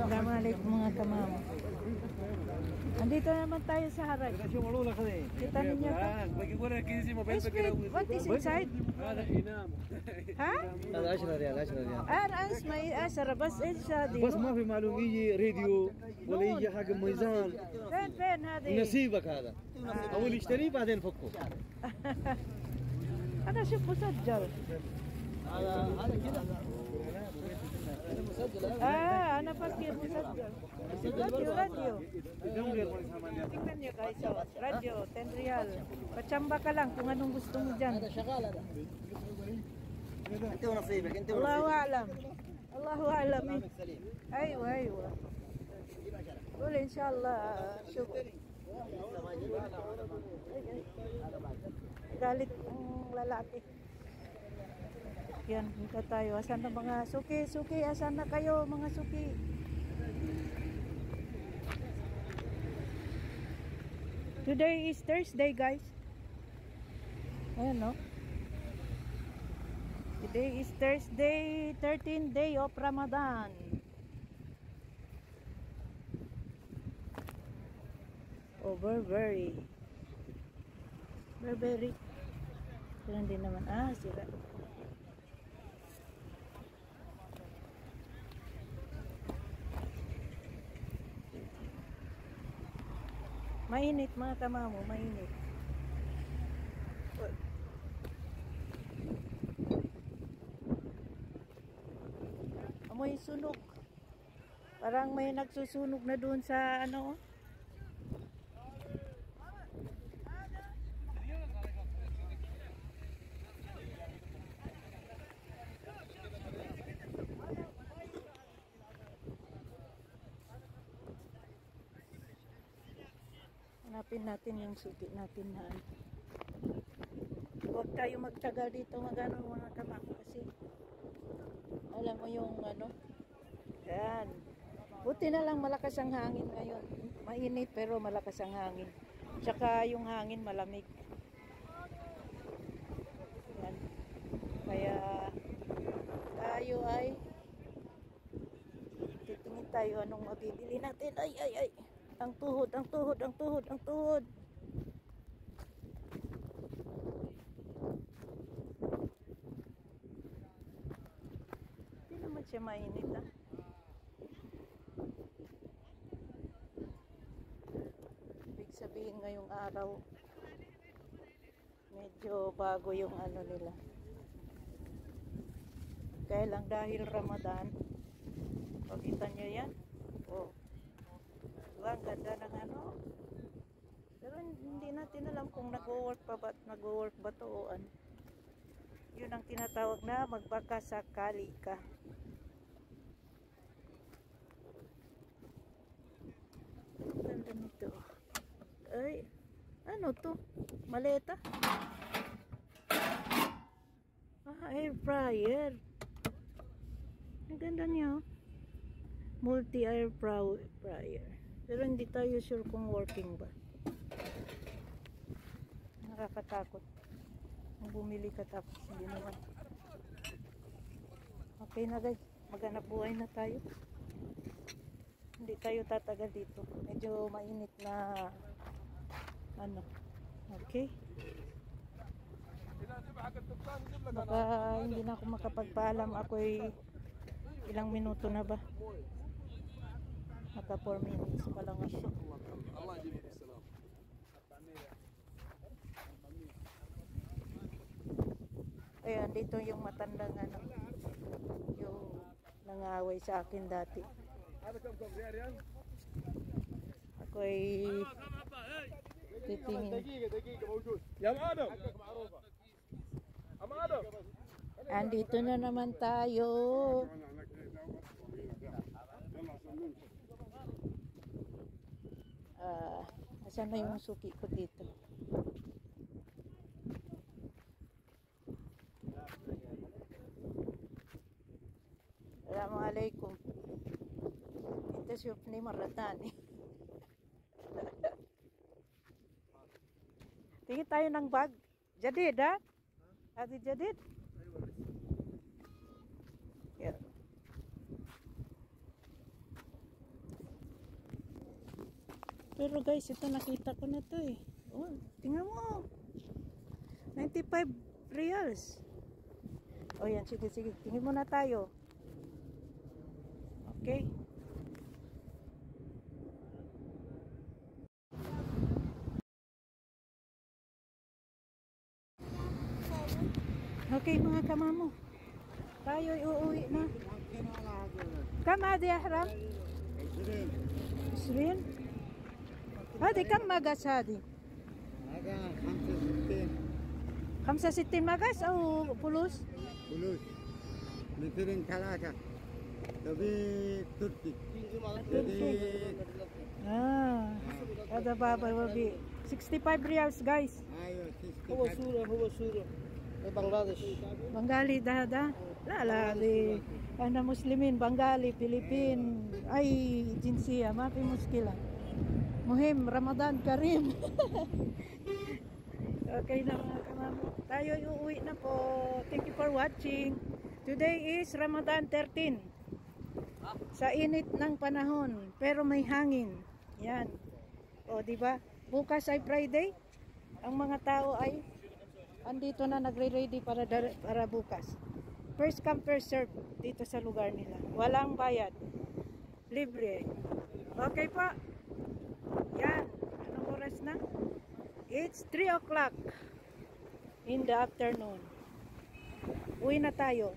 Assalamualaikum mga kamam. Andito naman tayo sa harag. Kita ninyo to? What is inside? ها؟ هذا 10 ريال 10 ريال. أنا اسمعي 10 بس إيش هذه؟ بس ما في معلوم يجي راديو ولا يجي حق ميزان. فين هذه؟ نصيبك هذا. أول يشتريه بعدين فكه. أنا أشوف مسجل. هذا كذا. أنا فاكر مسجل. راديو. Tingnan nyo guys, so, radyo, 10 real. Pachamba ka lang kung anong gusto mo dyan. هذا شغال هذا. أنت ونصيبك أنت ونصيبك. Allahu alam. Allahu alam eh. Aywa, aywa. قول إن شاء الله شوف. Galit ang lalaki. Yan, dito tayo. Asan na mga suki? Suki, asan na kayo mga suki? Today is Thursday guys. Ayan no. Today is Thursday, 13th day of Ramadan. Oh, Burberry. Burberry. Sila din naman. Sira. Mainit mga kamamo, mainit. Amoy sunog. Parang may nagsusunog na doon sa ano. Hanapin natin yung suki natin na ano. Huwag tayo magtaga dito magano mga kamak kasi alam mo yung ano. Yan. Buti na lang malakas ang hangin ngayon. Mainit pero malakas ang hangin. Tsaka yung hangin malamig. Yan. Kaya tayo ay titingin tayo anong mabibili natin. Ay ay ay. Ang tuhod, ang tuhod, ang tuhod, ang tuhod. Hindi naman siya mainit Ibig sabihin ngayong araw, medyo bago yung ano nila. Kaya lang dahil Ramadan, pakita nyo yan. Oh. Ang ganda ng ano. Pero hindi natin alam kung nag-work ba to o ano. Yun ang tinatawag na magbakasakali ka. Ganda nito. Ay, ano to? Maleta? Air fryer. Ang ganda niya. Multi-air fryer. Pero hindi tayo sure kung working ba. Nakakatakot. Kung bumili ka tapos hindi naman. Okay na guys. Maghanap buhay na tayo. Hindi tayo tatagal dito. Medyo mainit na ano. Okay. Baka hindi na ako makapagpaalam. Ako'y ilang minuto na ba? Maka 4 minutes pa lang ako. Ayan, dito yung matandang ano, yung nangaway sa akin dati. Ako ay titingin. Andito na naman tayo. Asan na yung suki ko dito? Assalamualaikum. Ito shop ni Maratani. Tingin tayo ng bag. Jadid ha? Ati jadid? Yeah. Pero guys, ito nakita ko na to eh. Oh, tingnan mo. 95 reals. Oh yan, sige, sige. Tingin muna tayo. Okay. Okay mga kamamo. Tayo uuwi na. كم هذه يا حرام؟ 20 هذه كم مقاس هذه؟ هذا 65 65 مقاس أو فلوس؟ فلوس مترين ثلاثة تبي تركي هذا بابا وبي 65 ريالز guys. ايوه هو سورة بنغلاديش بنغالي ده لا لا دي احنا مسلمين بنغالي فلبين اي جنسية ما في مشكلة مهم رمضان كريم. Okay na mga kamamo, tayo uuwi na po. Thank you for watching. Today is Ramadan 13. Sa init ng panahon pero may hangin. Yan. O di ba? Bukas ay Friday. Ang mga tao ay andito na nagre-ready para bukas. First come first serve dito sa lugar nila. Walang bayad. Libre. Okay po. Yan. Anong oras na? It's 3 o'clock in the afternoon. Uwi na tayo.